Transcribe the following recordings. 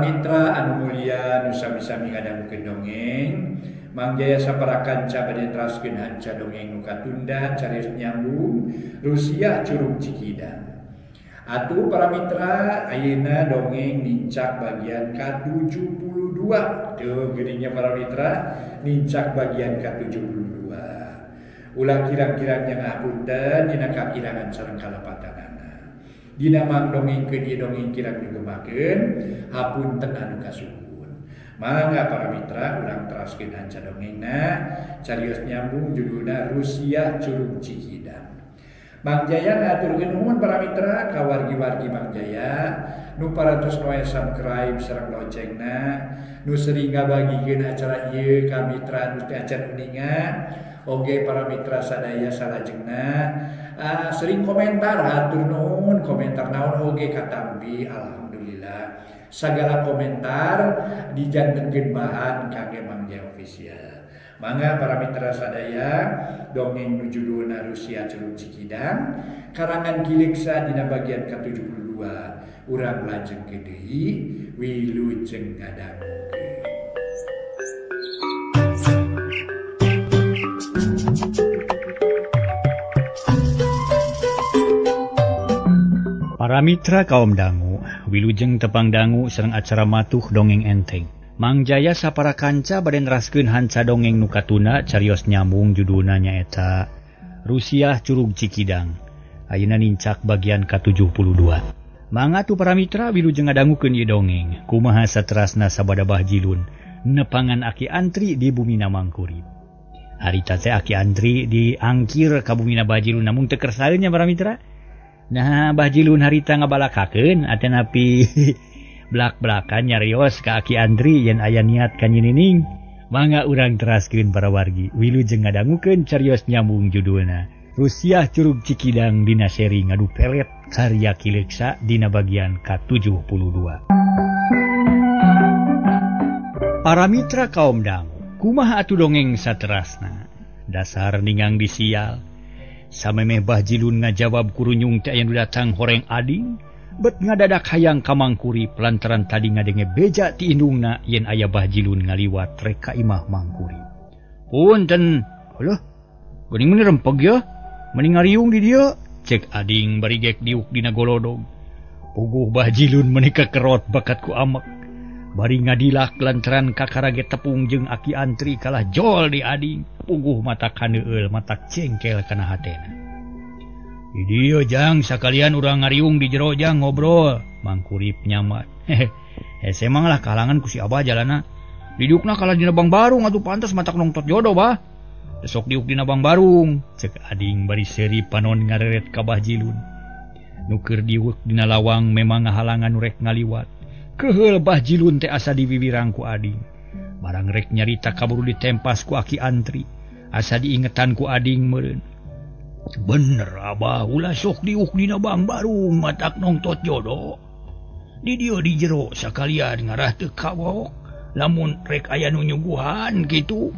para mitra anu mulia nu sami-sami ngadangkeun dongeng mangjaya saparakanca bade teraskeun hanca dongeng nu katunda carios nyambung Rusia Curug Cikidang. Atuh para mitra ayeuna dongeng nincak bagian ke-72. Tuh geuninnya para mitra nincak bagian ke-72. Ulah kirang-kirangnya ngapunten dina kakirangan sareng kalapatanana. Dina mangdongengkeun ieu dongeng kirang digemakeun hapunten anu kasuhun. Mangga para mitra urang teraskeun hanca dongengna carios nyambung judulna Rusia Curug Cikidang. Mang Jaya ngaturkeun nuhun para mitra ka wargi-wargi Mang Jaya nu paratos noe subscribe sareng loncengna nu sering ngabagikeun acara ieu ka mitra nu teu acan uningan oge para mitra sadaya salajengna sering komentar hatur nuhun komentar naon oge katampi alhamdulillah sagala komentar dijantenkeun bahan kangge Mang Jaya official. Mangga para mitra sadaya dongeng nu judulna Rusia Curug Cikidang karangan Kileksa dina bagian ke-72 urang lajengkeun deui wilujeng ngadangukeun. Para mitra kaum dangu, wilujeng tepang dangu sareng acara matuh dongeng enteng. Mang Jaya saparakanca bade neraskeun hanca dongeng nu katuna carios nyambung judulna nyaeta Rusia Curug Cikidang. Ayeuna nincak bagian ke-72. Mangga tu para mitra wilujeng ngadangukeun ieu dongeng. Kumaha saterasna sabada Bahjilun nepangan Aki Antri di bumina Mangkurip. Harita teh Aki Antri diangkir ka bumina Bahjilun namung teu kersaeun nya para mitra. Nah Bahjilun harita ngabalakakeun atenapi belak-belakan nyarios ka Aki Andri yen aya niat ka nyinining. Mangga urang teraskeun para wargi wilujeng ngadangukeun carios nyambung judulna Rusia Curug Cikidang dina seri ngadu pelet karya Kileksa dina bagian ke-72. Para mitra kaum dangu, kumaha atuh dongeng saterasna? Dasar ningang disial. Samemeh Bahjilun ngajawab kurunyung teh aya nu datang horeng ading. Bet ngadadak hayang ka Mangkurip lantaran tadi ngadenge beja ti indungna yen aya Bahjilun ngaliwat rek ka imah Mangkurip. Punten, alah, geuning meni rempeg ya, meni ngariung di dieu, cek ading bari gek diuk dina golodog. Puguh Bahjilun meni kakerot bakat ku amek. Bari ngadilak lantaran kakarage tepung jeung Aki Antri kalah jol di ading. Puguh matak haneueul, matak cengkel kana hatena. Di dieu jang sakalian urang ngariung di jero jang ngobrol. Mangkurip nyamat. Hese manglah kalangan ku si Abah jalana. Didiukna kalah dina Bang Barung atuh pantes matak nongtot jodoh bah. Besok diuk dina Bang Barung. Cek ading bari seri panon ngareret ka Bahjilun. Nuker diuk dina lawang memang ngahalangan rek ngaliwat. Keheul Bahjilun teh asa diwiwirang ku ading. Barang rek nyarita kaburu ditempas ku Aki Antri. Asa diingetan ku ading meureun. Bener Abah ulah sok diuk dina Bang Barung matak nongtot jodoh. Di dieu di jero sakalian ngarah teu kawok lamun rek aya nu nyuguhan kitu.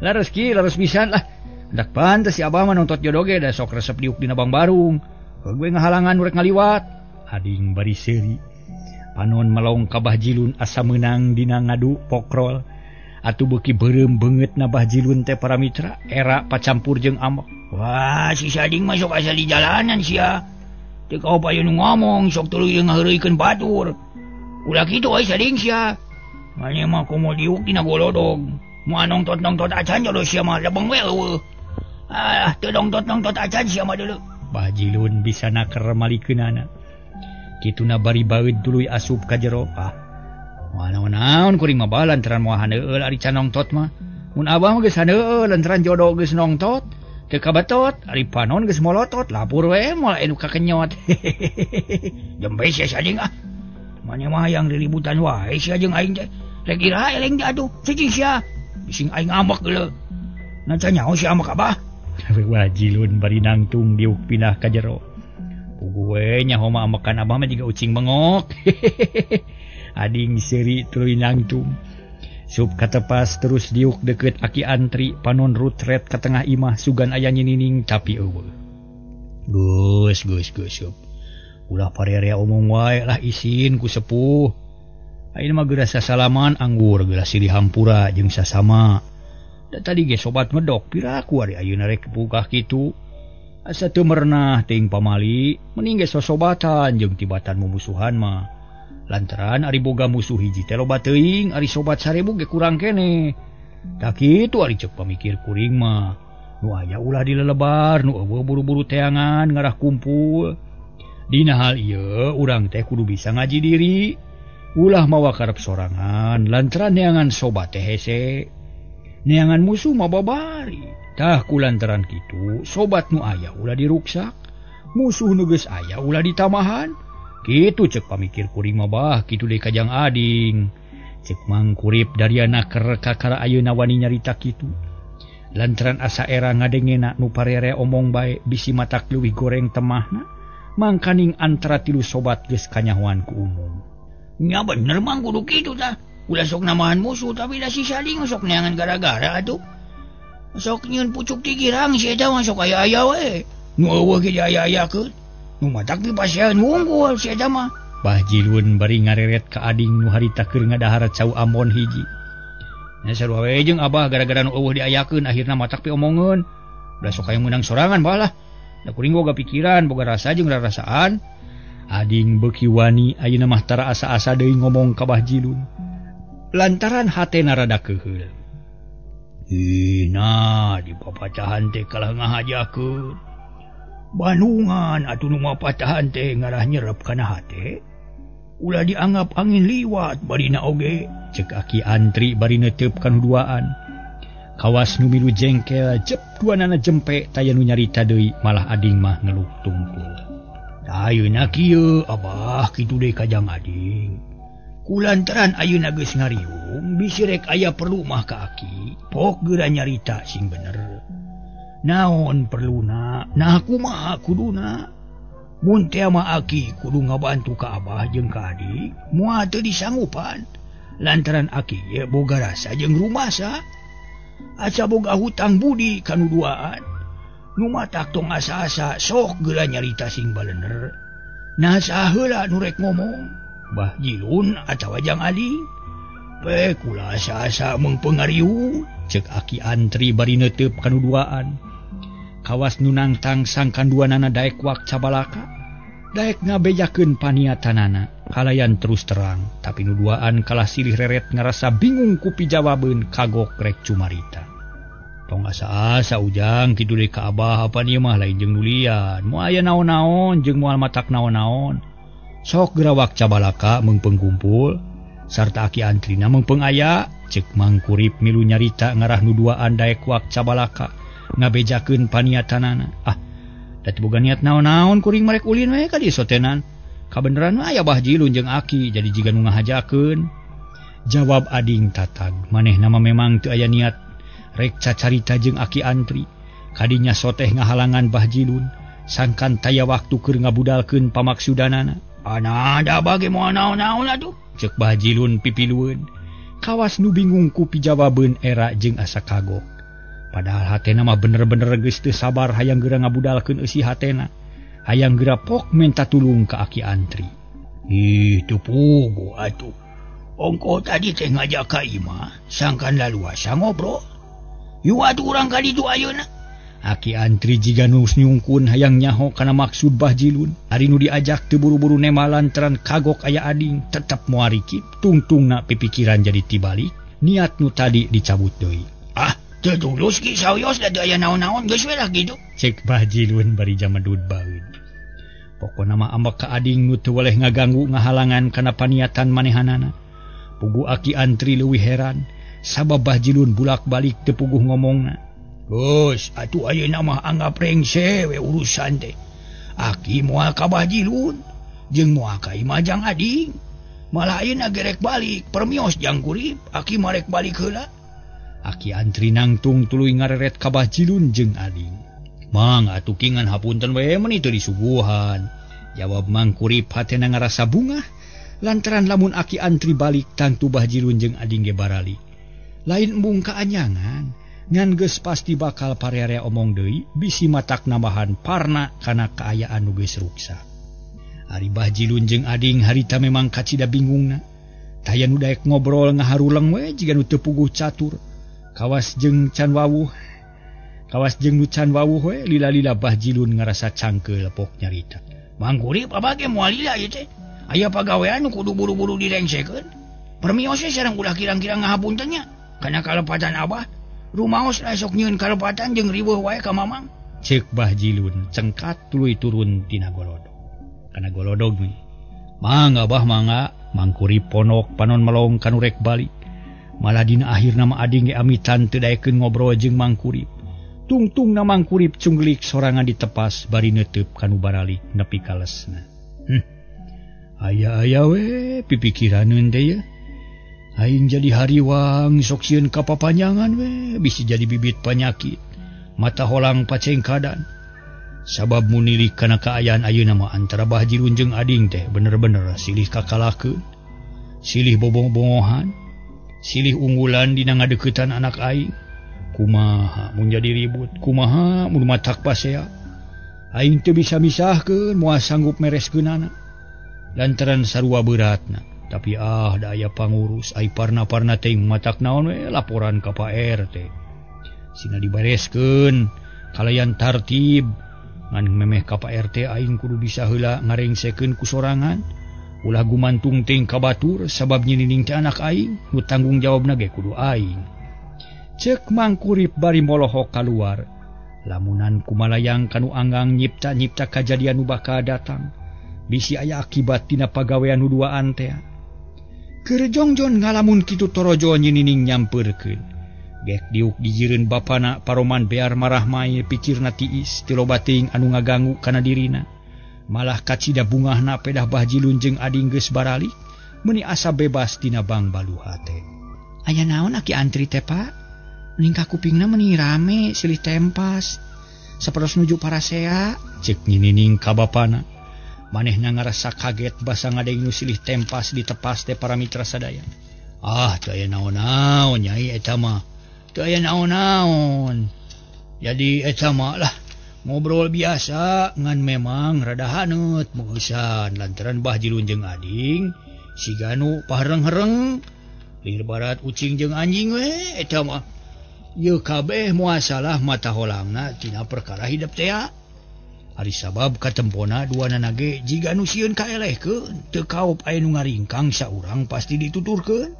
Laras pisan lah. Dak pantes si Abah mah nongtot jodoh ge da sok resep diuk dina Bang Barung. Gue ngahalangan rek ngaliwat. Ading bari seuri. Panon melong ka Bahjilun asa meunang dina ngadu pokrol. Atuh beuki beureum beungeut na Bahjilun teh para mitra era pacampur jeung amek. Wah si Sading mah sok asa di jalanan sia. Teu kaopaya nu ngomong sok tuluy ngaheureuikeun batur. Ulah kitu ai Sading sia. Mane mah komo diuk dina golodog. Moal nongtot-nongtot acan jodoh sia mah lebeng we eueuh. Ah teu nongtot-nongtot acan sia mah deuleu. Bahjilun bisa naker malikeunana. Kituna bari baeud tuluy asup ka jero. Naon kuring mah bae lantaran moal haneueul ari can nongtot mah. Mun Abah mah geus haneueul lantaran jodoh geus nongtot. Teu kabatot ari panon geus molotot lapur we moal anu kakenyot. Jembe sia Sading ah. Mane mah yang riributan wae sia jeung aing teh. Rek ira eleng atuh cicing sia. Bising aing ngambek geuleuh. Naca nyaho si amek Abah. Bahjilun bari nangtung diuk pindah ka jero. Puguh we nyaho mah amekan Abah mah jiga ucing bengok. Ading seri tuluy nangtung. Sup katepas terus diuk deket Aki Antri panon rutret ka tengah imah sugan aya nyinining tapi eueuh. Gus sup. Ulah parerea omong wae lah isin ku sepuh. Ayeuna mah geus sasalaman anggur geus silih hampura jeung sasama. Da tadi ge sobat medok piraku ari ayeuna rek pukah kitu. Asa teu merenah teuing pamali, mending ge sosobatan jeung tibatan mumusuhan mah. Lantaran ari boga musuh hiji teh loba teuing, ari sobat 1000 ge kurang keneh. Da kitu ari ceuk pamikir kuring mah. Nu aya ulah dilelebar, nu eueuh buru-buru teangan ngarah kumpul. Dina hal ieu urang teh kudu bisa ngaji diri. Ulah mawa karep sorangan lantaran neangan sobat teh hese. Neangan musuh mah babari. Tah kulantaran kitu sobat nu aya ulah diruksak, musuh nu geus aya ulah ditamahan. Kitu ceuk pamikir kuring mah bah kitu deui Kajang Ading. Ceuk Mang Kurip dariana keur kakara ayeuna wani nyarita kitu. Lantaran asa era ngadengena nu parere omong bae bisi matak leuwih goreng temahna, mangkaning antara tilu sobat geus kanyahoan ku umum. Nya bener Mang kudu kitu tah. Ulah sok namahan musuh tapi da si saling sok neangan gara-gara atuh. Sok nyieun pucuk ti girang si eta mah sok aya-aya we. Nu eueuh ge diaya-ayakeun. Nu matak ti pasieun unggul si eta mah. Bah Jilun bari ngareret ka ading nu harita keur ngadahar cau Amon hiji. Nya sarua we jeung abah gara-gara nu eueuh diayakeun akhirna matak pi omongeun. Udah sok hayang meunang sorangan bae lah. Da kuring boga pikiran, boga rasa jeung rarasaan. Ading beuki wani ayeuna mah tara asa-asa deui ngomong ka Bah Jilun. Lantaran hatena rada keheul. Nah di papacahan teh kalah ngahajakeun. Bandungan atuh nu mapatahan teh ngarah nyerep kana hate. Ulah dianggap angin liwat barina oge, ceuk Aki Antri bari neuteup kanuduaan. Kawas nu milu jengkel jep duanana jempe taya nu nyarita deui malah ading mah ngeluh tungkul. Ayeuna kieu abah kitu deui Kajang Ading. Kulantaran ayeuna geus ngariung bisi rek aya perlu mah ka Aki, pok geura nyarita sing bener. Naon perluna? Nah kumaha kuduna? Mun teh mah Aki kudu ngabantu ka abah jeung ka adik, moal teu disanggupan. Lantaran Aki ye boga rasa jeung rumasa. Aca boga hutang budi kanu duaan. Nu matak tong asa-asa sok geura nyarita sing balener. Nah saheula nu rek ngomong? Bah Jilun atawa Jang Ading? Pe kula asa-asa meung pangariung, ceuk Aki Antri bari neuteup kanuduaan. Kawas nu nangtang sangkan duanana daek wak cabalaka. Daek ngabejakeun paniatanana, kalayan terus terang, tapi nu duaan kalah silih reret ngarasa bingung ku pijawabeun kagok rek cumarita. Tong asa-asa ujang kitu deui ka abah apa ieu mah lain jeung nulian, moal aya naon-naon jeung moal matak naon-naon. Sok geura wak cabalaka meung pengkumpul, sarta Aki Antrina meung pengaya, ceuk Mang Kurip milu nyarita ngarah nu duaan daek wak cabalaka ngabejakeun paniatanana. Da teu boga niat naon-naon kuring marek ulin we ka dieu sotenan. Kabeneran mah aya Bah Jilun jeung Aki jadi jiga nu ngahajakeun. Jawab Ading tatag, manehna mah memang teu aya niat rek cacarita jeung Aki Antri. Kadinya soteh ngahalangan Bah Jilun, sangkan taya waktu keur ngabudalkeun pamaksudanana. Ana da bage moal naon-naon atuh, ceuk Bah Jilun pipilueun. Kawas nu bingung ku pijawabeun era jeung asa kagok. Padahal hatena mah bener-bener geus teu sabar hayang geura ngabudalkeun eusi hatena. Hayang geura pok minta tulung ka Aki Antri. Teu puguh atuh. Ongko tadi teh ngajak ka imah, sangkan laluasa ngobrol. Yu atuh urang ka ditu ayeuna. Aki Antri jiga nu nyungkun hayang nyaho kana maksud Bah Jilun. Ari nu diajak teu buru-buru nema lantaran kagok aya Ading tetep moal rikip, tungtungna pipikiran jadi tibalik, niat nu tadi dicabut deui. Teu tulus ki sauyos da teu aya naon-naon geus we lah kitu, ceuk Bah Jilun bari jamadud baeud. Pokona mah ambek ka Ading nu teu weleh ngaganggu ngahalangan kana paniatan manehanana. Puguh Aki Antri leuwih heran, sabab Bah Jilun bulak-balik teu puguh ngomongna. Geus, atuh ayeuna mah anggap rengse we urusan teh. Aki moal ka Bah Jilun, jeung moal ka imah Jang Ading. Malah ayeuna gerek balik, permios Jang Kurip, Aki marek balik heula. Aki Antri nangtung tuluy ngareret ka Bah Jilun jeung Ading. Mang atuh kingan hapunten we mun itu disuguhan. Jawab Mang Kurip hatena ngarasa bungah lantaran lamun Aki Antri balik tangtu Bah Jilun jeung Ading ge barali. Lain embung kaanyangan, ngan geus pasti bakal parerea omong deui bisi matak nambahan parna kana kaayaan nu geus ruksak. Hari Bahjilun jeung Ading harita memang kacida bingungna. Tayan nu daek ngobrol ngaharulang we jiga nu teu puguh catur. Kawas jeung can wawuh we lila-lila Bahjilun ngarasa cangkeul pok nyarita. Mang Kurip abage moal lila ieu teh. Aya pagawean nu kudu buru-buru direngsekeun. Permios we sareng ulah kirang-kirang ngahapunten nya. Kana kalepatan Abah, rumaos lah sok nyieun kalepatan jeung riweuh wae ka Mamang. Ceuk Bahjilun cengkat tuluy turun tina golodog. Kana golodog we. Mang Abah mangga. Mang Kurip ponok panon melong kanu rek balik. Malah dina akhirna mah Ading ge amitan teu daekeun ngobrol jeung Mang Kurip. Tungtungna Mang Kurip cunggelik sorangan ditepas bari neuteub kanu baralik nepi ka lesna. Aya we pipikiraneun teh ya. Aing jadi hariwang sok sieun ka papanjangan we bisi jadi bibit panyakit. Mata holang pacengkadan. Sabab munilik kana kaayaan ayeuna mah antara Bahjilun jeung Ading teh bener-bener silih kakalakeun, silih bobong-bongohan, silih unggulan dina ngadeuketan anak aing. Kumaha mun jadi ribut, kumaha mun matak pasea. Aing teu bisa misahkeun moal sanggup mereskeunana. Lantaran sarua beratna, tapi da aya pangurus ai parna-parna teh matak naon we laporan ka Pak RT. Sina dibereskeun kalayan tartib. Ngan memeh ka Pak RT aing kudu bisa heula ngarengsekeun ku sorangan. Ulah gumantung teuing ka batur sabab nyinining teh anak aing, nu tanggung jawabna ge kudu aing. Ceuk Mang Kurip bari molohok kaluar. Lamunan kumalayang kanu anggang nyipta-nyipta kajadian nu bakal datang. Bisi aya akibat tina pagawean nu duaan teh. Keur jongjon ngalamun kitu torojo nyinining nyampeurkeun. Gek diuk dijiereun bapana Paroman bear marah mae pikirna tiis ti loba teuing anu ngaganggu kana dirina. Malah kacida bungahna pedah Bahjilun jeung Ading geus baralik meuni asa bebas tina Bang Baluha teh. Aya naon aki antri teh Pak? Ning ka kupingna meuni rame silih tempas. Saperos nuju Parasea, ceuk nyinining ka bapana. Manehna ngarasa kaget basa ngadeng nu silih tempas ditepas teh para mitra sadaya. Teu aya naon-naon nyai eta mah. Teu aya naon-naon. Jadi eta mah lah ngobrol biasa ngan memang rada haneut meusan lantaran Bahjilun jeung Ading siga nu pahareng-hareng lir barat ucing jeung anjing we eta mah. Ieu kabeh moal salah mata holangna tina perkara hidup teh. Ari sabab katempona duanana ge jiga nu sieun kaelehkeun teu kaop aya nu ngaringkang saurang pasti dituturkeun.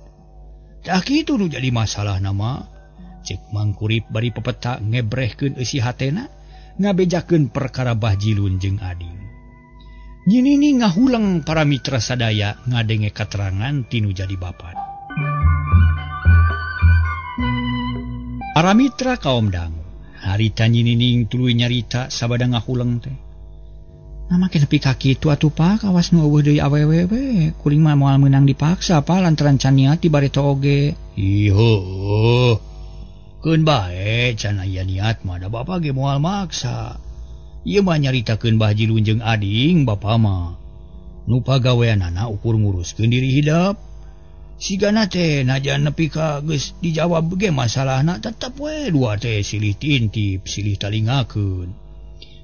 Tah kitu nu jadi masalah nama. Cek Mang Kurip bari pepeta ngebrehkeun eusi hatena ngabejakeun perkara Bahjilun jeung Ading. Nyinining ngahuleng para mitra sadaya ngadenge katerangan tinu jadi bapan. Para mitra kaum dangu harita nyinining tuluy nyarita sabada ngahuleng teh. Make nepi ka kitu atuh Pak kawas nu eueuh deui awewe we kuring mah moal meunang dipaksa Pak lantaran can niat ti bareta oge. Ieu keun bae can aya niat mah da Bapa ge moal maksa. Ieu mah nyaritakeun Bahjilun jeung Ading Bapa mah. Nu pagaweanana ukur nguruskeun diri hidup. Sigana teh najan nepi ka geus dijawab ge masalahna tetep we dua teh silih tintip silih talingakeun.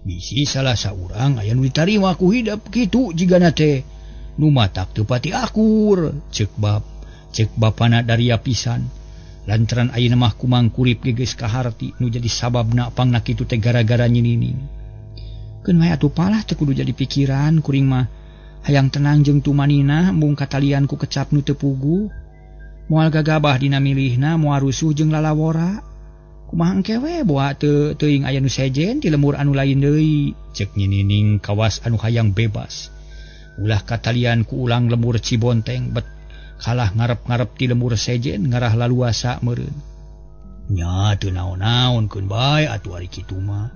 Bisi salah saurang aya nu ditarima ku hidup kitu jigana teh nu matak teu pati akur ceuk bapana daria pisan. Lantaran ayeuna mah ku Mang Kurip geus kaharti nu jadi sababna pangna kitu teh gara-gara nyinining. Keun wae atuh palah teu kudu jadi pikiran kuring mah hayang tenang jeung tumanina embung katalian ku kecap nu teu puguh. Moal gagabah dina milihna moal rusuh jeung lalawora. Kumaha engke we boa teuing aya nu sejen ti lemur anu lain deui. Ceuk nyinining kawas anu hayang bebas. Ulah katalian ku ulang lemur Cibonteng bet kalah ngarep-ngarep ti lemur sejen ngarah laluasa meureun. Nya teu naon-naon keun bae atuh ari kitu mah.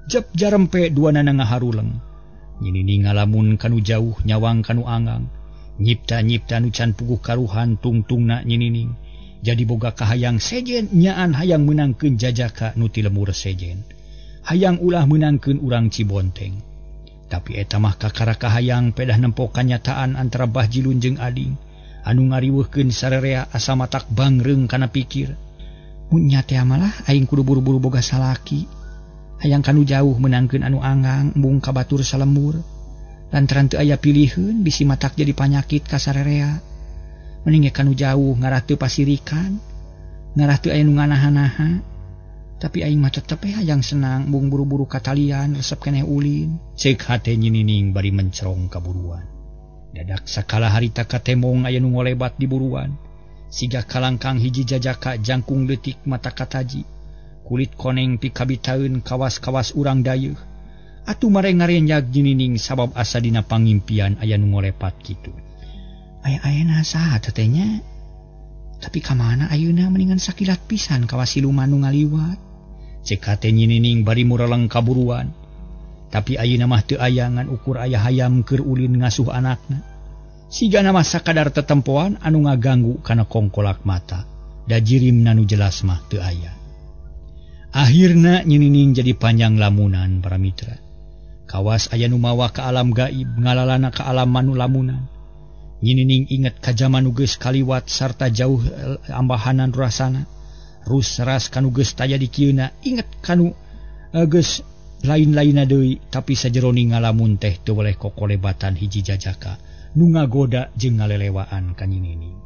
Jep jarempe duanana ngaharuleng. Nyinining ngalamun kanu jauh nyawang kanu anggang. Nyipta-nyipta nu can puguh karuhan tungtungna nyinining. Jadi boga kahayang sejen nyaan hayang meunangkeun jajaka nu ti lemur sejen. Hayang ulah meunangkeun urang Cibonteng. Tapi eta mah kakara kahayang pedah nempo kanyataan antara Bahjilun jeung Ading. Anu ngariweuhkeun sarerea asa matak bangreung kana pikir. Mun nya teh malah aing kudu buru-buru boga salaki. Hayang kanu jauh meunangkeun anu anggang embung ka batur salemur. lantaran teu aya piliheun bisi matak jadi panyakit ka sarerea. Mending kanu jauh ngarah teu pasirikan, ngarah teu aya nu nganaha-naha. Tapi aing mah tetep hayang senang bung buru-buru katalian resep keneh ulin. Ceuk hate Nyi Nining bari mencerong kaburuan. Dadak sakala harita katemong aya nu ngolebat di buruan. Siga kalangkang hiji jajaka jangkung leutik mata kataji. Kulit koneng pikabitaeun kawas-kawas urang dayeuh. Atuh mare ngarenjag Nyi Nining sabab asa dina pangimpian aya nu ngolepat kitu. Aya-ayana saha teh nya? Tapi kamana ayeuna mendingan sakilat pisan kawas siluman nu ngaliwat. Cek hate Nyi Nining bari mureleng kaburuan. Tapi ayeuna mah teu aya ngan ukur aya hayam keur ulin ngasuh anakna. Sigana mah sakadar tetempoan anu ngaganggu kana kongkolak mata. Da jirimna nu jelas mah teu aya. Akhirna Nyi Nining jadi panjang lamunan para mitra. Kawas aya nu mawa ka alam gaib ngalalana ka alam manu lamunan. Nyi Nining inget ka jaman nu geus kaliwat sarta jauh ambahanan rasana. Rus ras kanu geus taya di kieuna inget kanu geus lain-lainna deui tapi sajeroning ngalamun teh teu boleh kokolebatan hiji jajaka nu ngagoda jeung ngalelewaan ka Nyi Nining.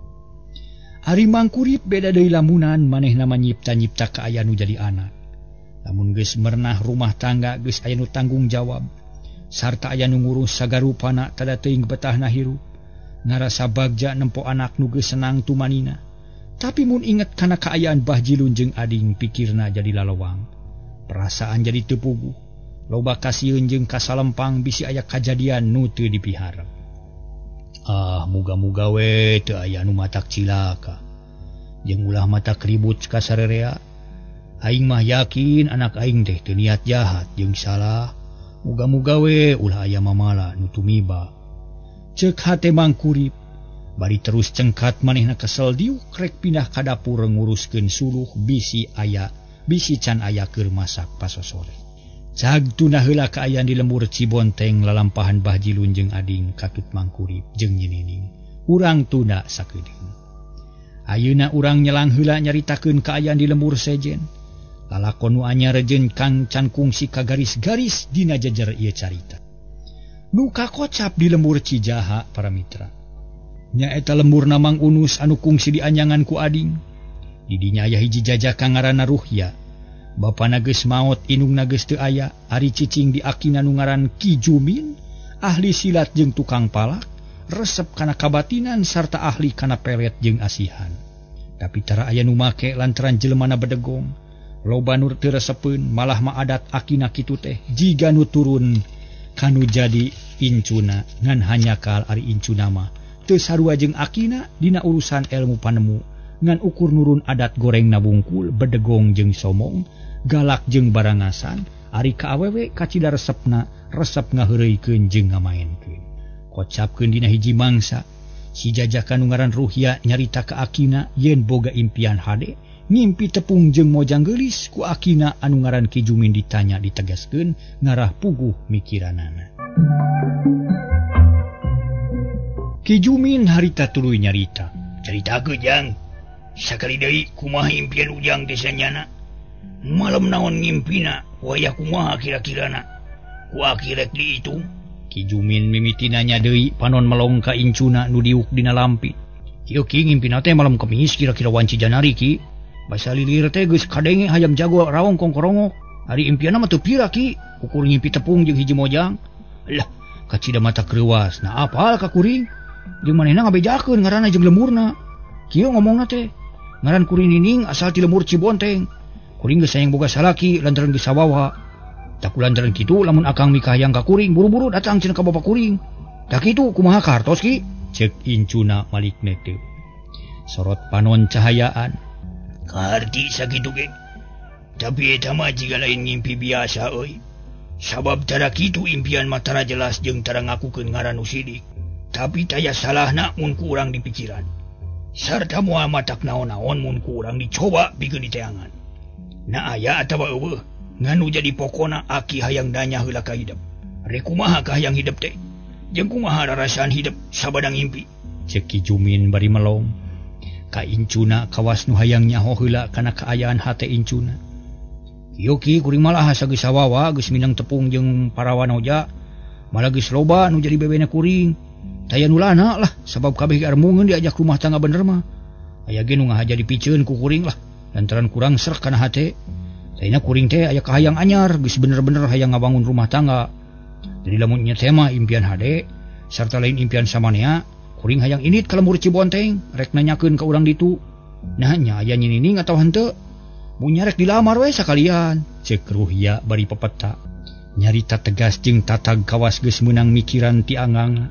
Ari mangkurip beda deui lamunan manehna nyipta-nyipta ka aya nu jadi anak. Lamun geus merenah rumah tangga geus aya nu tanggung jawab sarta aya nu ngurus sagarupana tada teuing betahna hirup. Ngarasa bagja nempo anak nu geus senang tumanina. Tapi mun inget kana kaayaan Bah Jilun jeung ading pikirna jadi lalawang. Perasaan jadi teu puguh. Loba kasieun jeung kasalempang bisi aya kajadian nu teu dipiharep. Muga-muga we teu aya nu matak cilaka. Jeung ulah matak ribut ka sarerea. Aing mah yakin anak aing teh teu niat jahat jeung salah. Muga-muga we ulah aya mamala nu tumiba. Ceuk hate mangkurip. Bari terus cengkat manehna kesel diuk rek pindah ka dapur nguruskeun suluh bisi can aya keur masak pasosore. Cag tuna heula kaayaan di lembur Cibonteng lalampahan Bah Jilun jeung ading katut mangkurip jeung Nyi Nining. Urang tunda sakeudeung. Ayeuna urang nyelang heula nyaritakeun kaayaan di lembur sejen. Lalakon nu anyar jeung Kang can kungsi ka garis-garis dina jejer ieu carita. Nu kakocap di lembur Cijaha para mitra. Nya eta lembur Mang Unus anu kungsi dianyangan ku ading. Di dinya aya hiji jajaka ngaranna Ruhya. Bapana geus maot indungna geus teu aya, ari cicing di akina nu ngaran Ki Jumin, ahli silat jeung tukang palak, resep kana kabatinan sarta ahli kana pelet jeung asihan. Tapi tara aya nu make lantaran jelemana bedegong. Loba nu teu resepeun malah ma adat akina kitu teh jiga nu turun kanu jadi incuna ngan hanya kal ari incuna mah teu sarua jeung akina dina urusan ilmu panemu ngan ukur nurun adat goreng nabungkul bedegong jeung somong galak jeung barangasan ari ka awewe kacida resepna resep ngaheureuikeun jeung ngamaenkeun. Kocapkeun dina hiji mangsa si jajaka nu ngaran Ruhya nyarita ka akina yen boga impian hade ngimpi tepung jeung mojang geulis ku akina anu ngaran Ki Jumin ditanya ditegaskeun ngarah puguh mikiranana. Ki Jumin harita tuluy nyarita. Caritakeun jang. Sakali deui kumaha impian ujang desanyana. Malam naon ngimpina, wayah kumaha kira-kirana. Ku akirek di itu. Ki Jumin mimiti nanya deui panon melong ka incuna nu diuk dina lampi. Kieu ki ngimpina teh malam Kamis kira-kira wanci Janari ki. Basa lilir teh geus kadenge hayam jago rawong kongkorongok. Ari impianna mah teu pira ki, ukur ngimpi tepung jeung hiji mojang. Lah, kacida mata kreuwas. Nah apal ka kuring? Jeung manehna ngabejakeun ngaranna jeung lemurna. Kieu ngomongna teh. Ngaran kuring Nining asal ti lembur Cibonteng. Kuring geus sayang boga salaki lantaran geus sawawa. Tak lantaran kitu lamun akang mikah hayang ka kuring buru-buru datang cenah ka bapa kuring. Tak kitu kumaha kartos ki? Cek incuna malikna teu. Sorot panon cahayaan. Karti sakitu ge. Tapi eta mah jiga lain ngimpi biasa euy. Sabab tara kitu impian mah tara jelas jeung tara ngakukeun ngaran nu sidik. Tapi taya salahna mun ku urang dipikiran. Sarta moal matak naon-naon mun ku urang dicoba pikeun diteangan. Na aya atawa eueuh nganu jadi pokona aki hayang danya heula ka hidup. Rek kumaha ka hayang hidup teh? Jeung kumaha rarasaan hidup sabada ngimpi? Cek Ki Jumin bari melong. Ka incuna kawas nu hayang nyaho heula kana kaayaan hate incuna. Kieu ki kuring malah asa geus sawawa geus minang tepung jeung parawanoja malah geus loba nu jadi bebena kuring. Taya nu lana lah sabab kabeh armungeun diajak rumah tangga bener mah. Aya ge nu ngahaja dipiceun ku kuring lah lantaran kurang srek kana hate. Tayna kuring teh aya kahayang anyar geus bener-bener hayang ngabangun rumah tangga. Jadi lamun nya teh mah impian hade sarta lain impian samanea, kuring hayang init ka Lemur Cibonteng rek nanyakeun ka urang ditu. Nah nya aya nyinining atawa henteu? Mun rek dilamar we sakalian, ceuk Ruhya bari pepeta. Nyarita tegas jeung tatag kawas geus meunang mikiran ti anggang.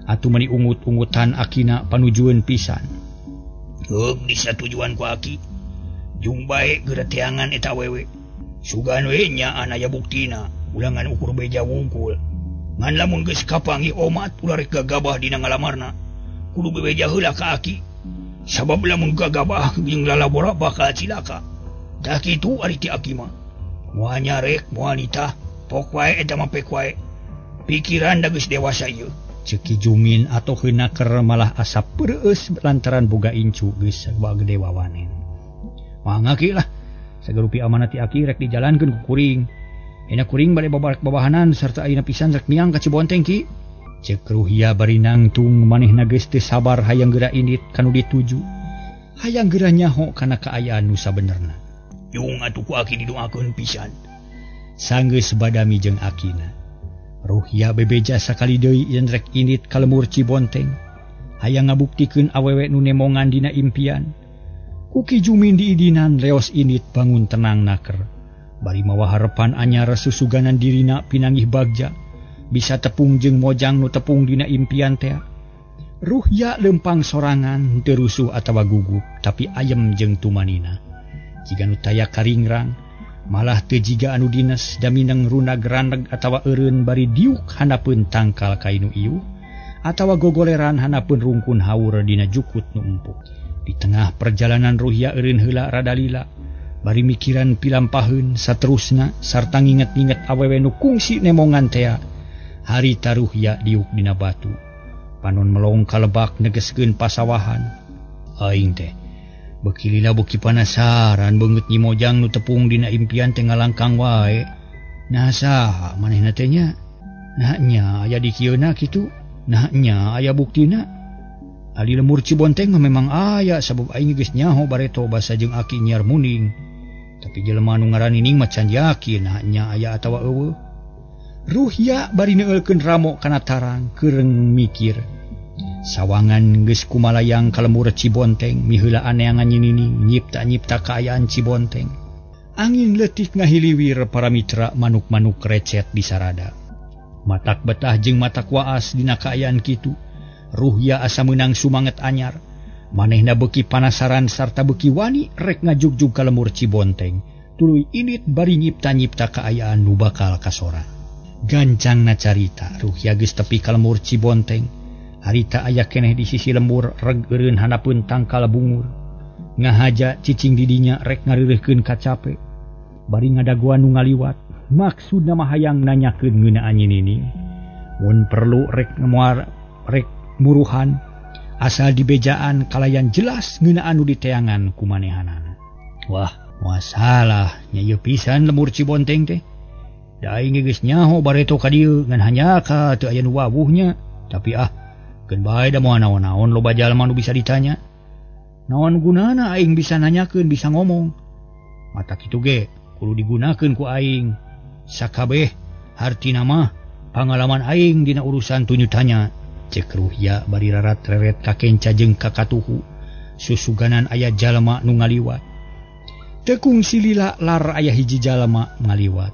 Atuh meuni ungut-ungutan akina panujueun pisan. Heug disatujuan ku aki. Jung bae geura teangan eta awewe. Sugan we nya aya buktina, ulangan ukur beja wungkul. Ngan lamun geus kapanggih omat ulah rek gagabah dina ngalamarna. Kudu bebeja heula ka aki. Sabab lamun gagabah jeung lalabora bakal cilaka. Tah kitu ari ti aki mah. Moal nyarek moal nitah, pok wae eta mah pek wae. Pikiran da geus dewasa ieu. Ceuk Jumin atoheuna keur malah asa peureus lantaran boga incu geus gede wawanen. Mangga ki lah. Sagarupi amanah ti aki rek dijalankeun ku kuring. Ena kuring bade babarak babahanan sarta ayeuna pisan rek niang ka Cibonteng ki. Ceuk Ruhya bari nangtung manehna geus teu sabar hayang geura init kanu dituju. Hayang geura nyaho kana kaayaan nu sabenerna. Yung atuh ku aki didoakeun pisan. Sanggeus badami jeung akina. Ruhya bebeja sakali deui yen rek init ka Lemur Cibonteng. Hayang ngabuktikeun awewe nu nemongan dina impian. Kuki Jumin diidinan leos init bangun tenang naker. Bari mawa harepan anyar susuganan dirina pinanggih bagja. Bisa tepung jeung mojang nu tepung dina impian teh. Ruhya lempang sorangan teu rusuh atawa gugup tapi ayem jeung tumanina. Jiga nu taya karingrang malah teu jiga anu dines damineng runag raneg atawa eureun bari diuk hanapeun tangkal kainu ieu atawa gogoleran hanapeun rungkun haur dina jukut nu empuk. Di tengah perjalanan Ruhya eureun heula rada lila bari mikiran pilampaheun saterusna sarta nginget-nginget awewe nu kungsi nemongan teh. Harita Ruhya diuk dina batu. Panon melong kalebak negeskeun pasawahan. Aing teh beuki lila beuki panasaran beungeut nyi mojang nu tepung dina impian teh ngalangkang wae. Nah saha manehna teh nya? Nah nya aya di kieuna kitu. Nah nya aya buktina. Ali Lemur Cibonteng memang aya sabab aing geus nyaho bareto basa jeung aki nyiar muning. Tapi jelema nu ngaran nining mah can yakin nah nya aya atawa eueuh. Ruhya bari neueulkeun ramo kana tarang keureng mikir. Sawangan geus kumalayang ka Lemur Cibonteng miheula aneangan nyinining nyipta-nyipta kaayaan Cibonteng. Angin leutik ngahiliwir para mitra manuk-manuk recet di sarada. Matak betah jeung matak waas dina kaayaan kitu. Ruhya asa meunang sumanget anyar. Manehna beuki panasaran sarta beuki wani rek ngajugjug ka Lemur Cibonteng. Tuluy init bari nyipta-nyipta kaayaan nu bakal kasorang. Gancangna carita Ruhya geus tepi ka Lemur Cibonteng. Harita aya keneh di sisi lembur reg eureun hanapeun tangkal bungur. Ngahaja cicing didinya rek ngareureuhkeun kacape. Bari ngadagoan nu ngaliwat, maksudna mah hayang nanyakeun ngeunaan nyinining. Mun perlu rek muruhan asal dibejaan kalayan jelas ngeunaan nu diteangan ku manehanana. Wah, masalah nya ieu pisan Lemur Cibonteng teh. Da aing geus nyaho bareto ka dieu ngan hanya ka teu aya nu wawuhnya, tapi keun bae da moal naon-naon loba jalma nu bisa ditanya. Naon gunana aing bisa nanyakeun bisa ngomong. Mata kitu ge kudu digunakeun ku aing. Sakabeh hartina mah pangalaman aing dina urusan tunyu tanya. Cek Ruhya bari rarat-reret ka kenca jeung ka katuhu. Susuganan aya jalma nu ngaliwat. Teu kungsi lila lar aya hiji jalma ngaliwat.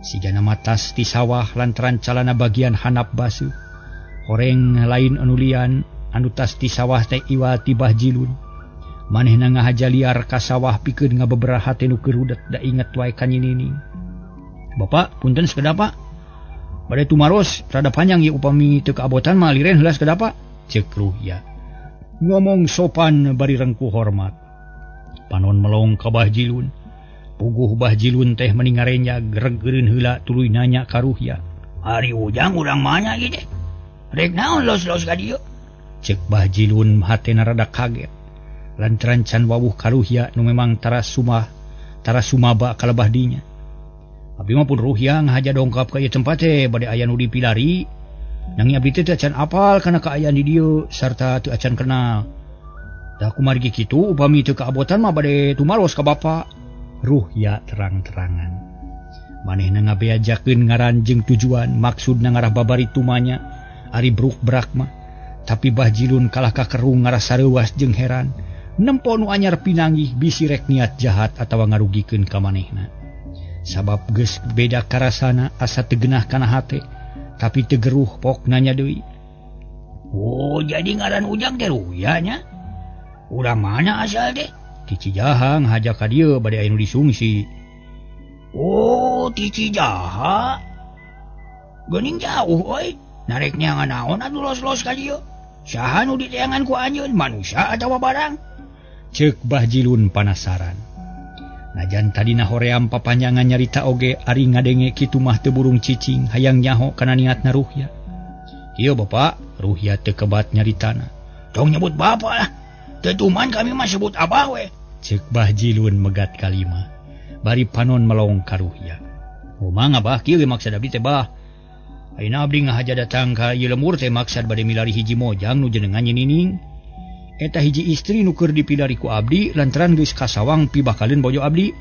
Sigana matas ti sawah lantaran calana bagian handap basuh. Horeng lain anu lian anu tas ti sawah teh iwa ti Bahjilun. Manehna ngahaja liar ka sawah pikeun ngabeberaha teh nu keurudet da inget wae ka nyinining. Bapak, punten sakedapa. Bade tumaros rada panjang ieu upami teu kaabotan mah liren heula sakedapa. Ceuk Ruhya. Ngomong sopan bari rengku hormat. Panon melong ka Bahjilun. Puguh Bahjilun teh meni ngarenjag reg eureun heula tuluy nanya ka Ruhya. Ari ujang urang manya ieu teh. Rek naon los-los ka dieu? Ceuk Bahjilun hatena rada kaget. Lantaran can wawuh ka Ruhya nu memang tara sumaba kalebah dinya. Abdi mah pun ruhya ngahaja dongkap ka ieu tempat teh bade aya nu dipilari. Nanging abdi teh acan apal kana kaayaan di dieu sarta teu acan kenal. Da kumargi kitu upami teu kaabotan mah bade tumaros ka bapa. Ruhya terang-terangan. Manehna ngabeajakeun ngaran jeung tujuan maksudna ngarah babari tumanya ari bruk brak mah. Tapi Bahjilun kalah kakerung ngarasa reuas jeung heran. Nempo nu anyar pinanggih bisi rek niat jahat atawa ngarugikeun ka manehna. Sabab geus beda karasana asa teu geunah kana hate, tapi teu geruh pok nanya deui. Oh, jadi ngaran Ujang teh Ruhya nya? Urang mana asal teh? Ti Cijaha ngajak ka dieu bade aya nu disungsi. Oh, ti Cijaha. Geuning jauh euy. Narek neangan naon atuh los-los ka dieu? Saha nu diteangan ku anjeun, manusia atawa barang? Ceuk Bahjilun penasaran. Najan tadina hoream papanjangan nyarita oge ari ngadenge kitu mah teu burung cicing hayang nyaho kana niatna Ruhya. Ieu Bapak, Ruhya teu kebat nyaritana. Tong nyebut Bapak lah. Teu tuman kami mah sebut Abah we. Ceuk Bahjilun megat kalimah. Bari panon melong ka Ruhya. Umang Abah kieu ge maksud abdi teh Bah. Ayeuna abdi ngahaja datang ka ieu lemur teh maksud bade milari hiji mojang nu jenengan Nining. Eta hiji istri nu keur dipilari ku abdi lantaran geus kasawang pibakaleun bojo abdi.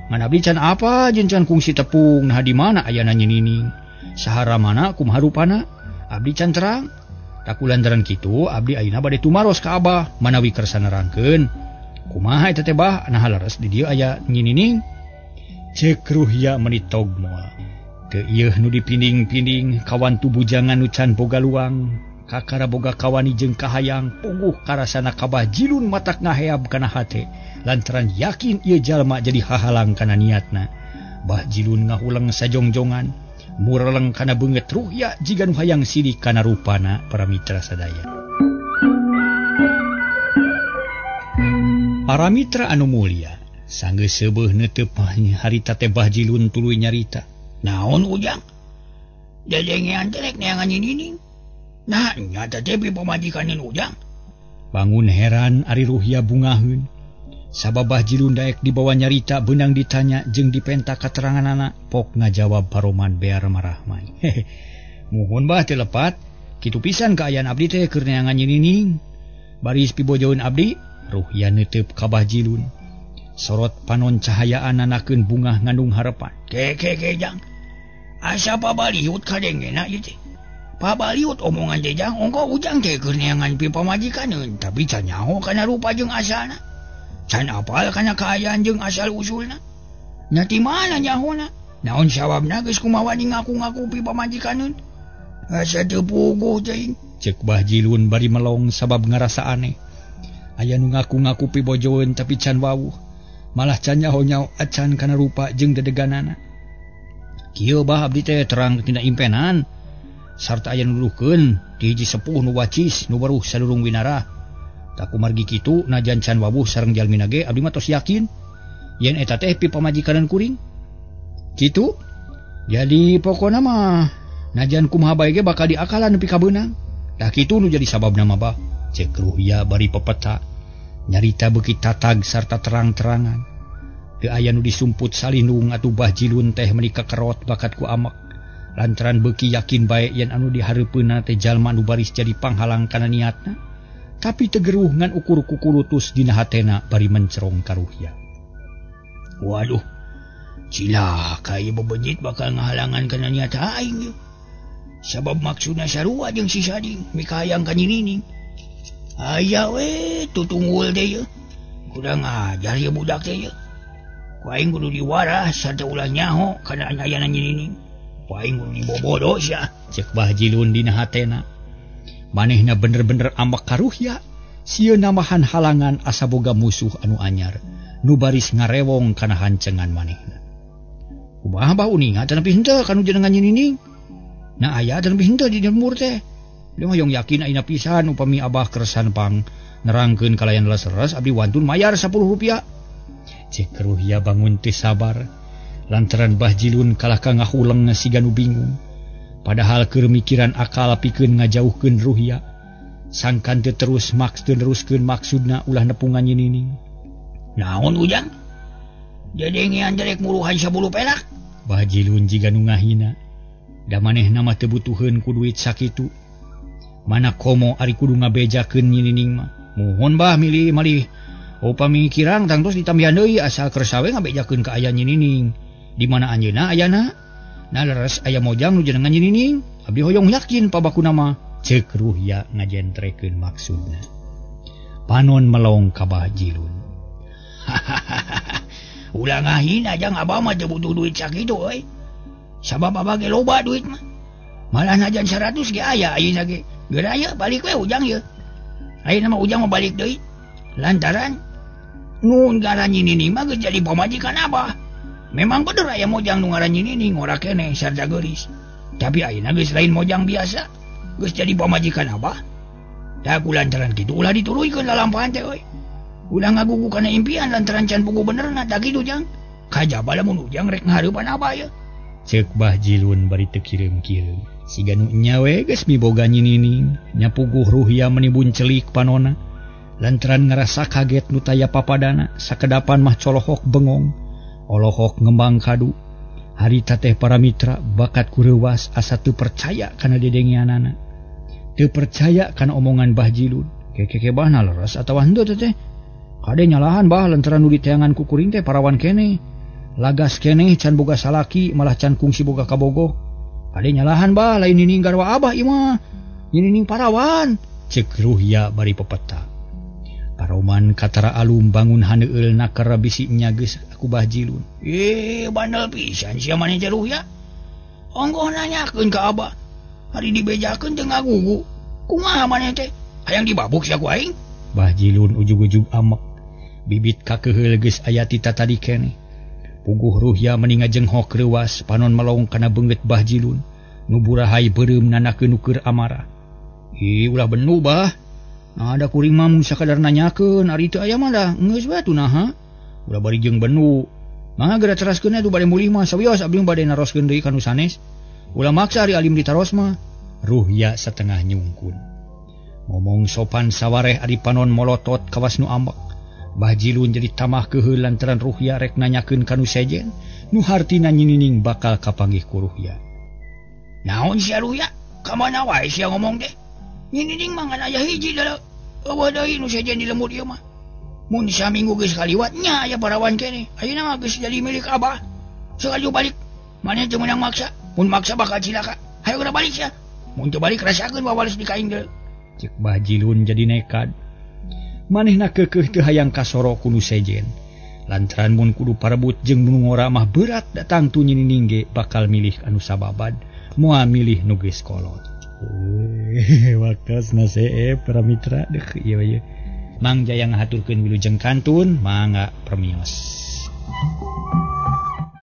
Ngan abdi can apa jeung can kungsi tepung nah di mana ayana Nining. Sahara mana kumaha rupana? Abdi can terang. Taku lantaran kitu abdi ayeuna bade tumaros ka Abah manawi kersa nerangkeun. Kumaha eta teh Bah nah leres di dieu aya Nining. Ceuk Ruhya menitog moal. Teu ieu nu dipinding-pinding kawan tu bujangan nu can boga luang. Kakara boga kawani jeung kahayang puguh karasana ka Bahjilun matak ngaheab kana hate lantaran yakin ieu jalma jadi hahalang kana niatna. Bahjilun ngahuleng sajongjongan mureleng kana beungeut Ruhya jiga nu hayang sidik kana rupana para mitra sadaya. Para mitra anu mulya, sanggeus seubeuh neuteup harita teh Bahjilun tuluy nyarita. Naon Ujang? Dedengean teh rek neangan Nining. Nah, nyata teh pamajikaneun Ujang. Bangun heran ari Ruhya bungaheun. Sabab Bahjilun daek dibawa nyarita beunang ditanya jeung dipenta kateranganana pok ngajawab paroman bear marahmai. Muhun Bah teu lepat, kitu pisan kaayaan abdi teh keur neangan Nining. Baris pibojoeun abdi, Ruhya neuteup ka Bahjilun. Sorot panon cahayaan nanakeun bungah ngandung harepan. Ke Jang. Asa pabaliut kadengena ieu teh. Pabaliut omongan Jejang ongko Ujang teh keur neangan pamajikaneun tapi can nyaho kana rupa jeung asalna. Can apal kana kaayaan jeung asal usulna. Nya ti mana nyahona? Naon sawabna geus kumaha ngaku-ngaku pamajikaneun? Asa teu puguh teuing. Ceuk Bahjilun bari melong sabab ngarasa aneh. Aya nu ngaku-ngaku pibojoeun tapi can wawuh. Malah can nyaho acan kana rupa jeung dedeganana. Kieu Bah abdi teh terang tina impenan. Sarta aya nuduhkeun ti hiji sepuh nu wacis nu weruh sadurung winara. Tak kumargi kitu najan can wawuh sareng jalmina ge abdi mah tos yakin yen eta teh pipamajikaneun kuring. Kitu. Jadi pokona mah najan kumaha bae ge bakal diakalan nepi ka beunang. Tah kitu nu jadi sababna mah Bah. Ceuk Ruhya bari pepeta. Nyarita beuki tatag sarta terang-terangan. Teu aya nu disumput salindung atuh Bahjilun teh meuli kakerot bakat ku amak. Lantaran beuki yakin bae yen anu dihareupeunna teh jalma nu baris jadi panghalang kana niatna, tapi teu geruh ngan ukur kukulutus dina hatena bari mencerong ka Ruhya. Waduh, cilaka ieu bebenyit bakal ngahalangan kana niat aing ieu. Sabab maksudna sarua jeung si Sading mikahayang ka Nining. Aya we tutunggul teh ieu. Kurang ajar ieu budak teh ieu. Ku aing kudu diwaras sarta ulah nyaho kana ayana Nining. Aing kudu dibobodo sia. Ceuk Bahjilun dina hatena. Manehna bener-bener ambak ka Ruhya. Sieun namahan halangan asa boga musuh anu anyar nu baris ngarewong kana hancengan manehna. Kumaha Bah uningan teu nepi henteu kanu jenengan Nining. Na aya teu nepi henteu di lemur teh. Dia mah yong yakin ayeuna pisan upami Abah kersan pang nerangkeun kalayan leres-leres abdi wantun mayar 10 rupiah. Ceuk Ruhya bangun teu sabar. Lantaran Bahjilun kalah ka ngahuleng siga nu bingung. Padahal keur mikiran akal pikeun ngajauhkeun Ruhya. Sangkan teu terus neruskeun maksudna ulah nepungan Nining. Naon Ujang? Dedengean derek muruhan 10 perak? Bajilun jiga nu ngahina da maneh nama teu butuheun ku duit sakitu. Mana komo ari kudu ngabejakeun nyinining mah. Mohon bah milih malih upami kirang tangtos ditambihan deui asal keur sawe ngabejakeun ka aya nyinining. Di mana anjeunna ayana? Na leres aya mojang nu jenengan nyinining. Abdi hoyong yakin pabakuna mah, ceuk Ruhya ngajentrekeun maksudna. Panon melong ka Bajilun. Ulah ngahina jang abah mah teu butuh duit sakitu euy. Sabab abah ge loba duit mah. Malah najan 100 ge aya ayeuna ge. Geus aya balik we ujang ye. Ayeuna mah ujang mah balik deui. Lantaran nu ngaran nyinining mah geus jadi pamajikan abah. Memang bener aya mojang nu ngaran nyinining ora keneh sarta geulis. Tapi ayeuna geus lain mojang biasa. Geus jadi pamajikan abah. Da kulantaran kitu ulah dituruykeun lalampahan teh euy. Ulah ngagugu kana impian lantaran can pugu benerna da kitu jang. Kajaba lamun ujang rek ngahareupan abah ye. Ceuk Bajilun bari teu kireum-kireum. Siga nu nya we geus miboga nyinining, nya puguh Ruhya menibun celik panonna. Lantaran ngarasa kaget nu taya papadana, sakedapan mah colohok bengong, olohok ngembang kadu. Harita teh para mitra bakat kureuwas asa teu percaya kana dedengianana. Teu percaya kana omongan Bajilun. Keke bahna leres atawa henteu teh? Kade nyalahan bah lantaran nu diteangan ku kuring teh parawan keneh. Lagas keneh can boga salaki malah can kungsi boga kabogoh. Kade nyalahan bah lain nining garwa abah ieu mah. Nining parawan. Ceuk Ruhya bari pepeta. Paroman katara alum bangun handeueul nakara bisi nya geus aku Bajilun. Bandel pisan sia maneh teh Ruhya. Onggoh nanyakeun ka abah. Hari dibejakeun teu ngagugu. Kumaha maneh teh? Hayang dibabuk sia ku aing? Bajilun ujug-ujug amek. Bibit kakeuheul geus aya ti tadi keneh. Puguh Ruhya meninga jenghok reuwas panon melong kana beungeut Bajilun. Nu burahay beureum nanakeun nu keur amarah. Ulah benu bah. Nah ada kuring mah mun sakadar nanyakeun ari teu aya mah dah geus we atuh ulah bari jeung benu. Mangga geura ceraskeun atuh bade mulih mah sawios abdi bade naroskeun deui kanu sanes. Ulah maksa ari alim ditaros mah. Ruhya satengah nyungkun. Ngomong sopan sawareh ari panon molotot kawas nu ambek. Bajilun jadi tamah keuheul lantaran Ruhya rek nanyakeun kanu sejen nu hartina nyinining bakal kapanggih ku Ruhya. Naon sia Ruhya? Ka mana wae sia ngomong teh? Nyinining mah ngan aya hiji da eueuh deui nu sejen di lemur ieu mah. Mun saminggu geus kaliwat nya aya parawan keneh. Ayeuna mah geus jadi milik abah. Sekali balik. Maneh teu meunang maksa. Mun maksa bakal cilaka. Hayu geura balik sia. Mun teu balik rasakeun wawales di kaing deui. Ceuk Bajilun jadi nekad. Manehna keukeuh teu hayang kasoro ku nu sejen. Lantaran mun kudu parebut jeung nu ngora mah berat datang tu nyinining ge bakal milih anu sababad, moal milih nu geus kolot. Wakasna see para mitra deuh ieu ye. Mang Jaya ngahaturkeun wilujeng kantun, mangga permios.